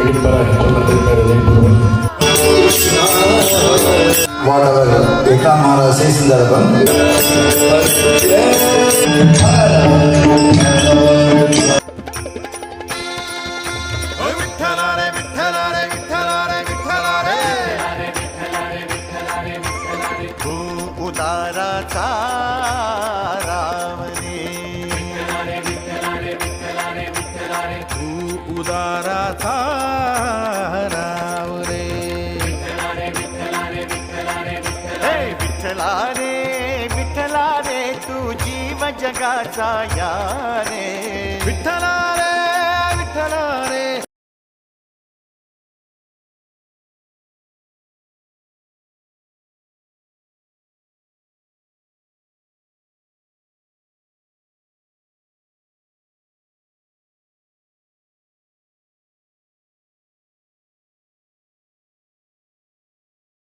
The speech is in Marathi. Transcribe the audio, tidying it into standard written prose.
लेकिन बड़ा मेरे लिए वाडवर एका महाराज संदर्भ उदाराचा राम तू उदाराचा राम रे विठ्ठला रे तू जीव जगाचा या रे विठ्ठला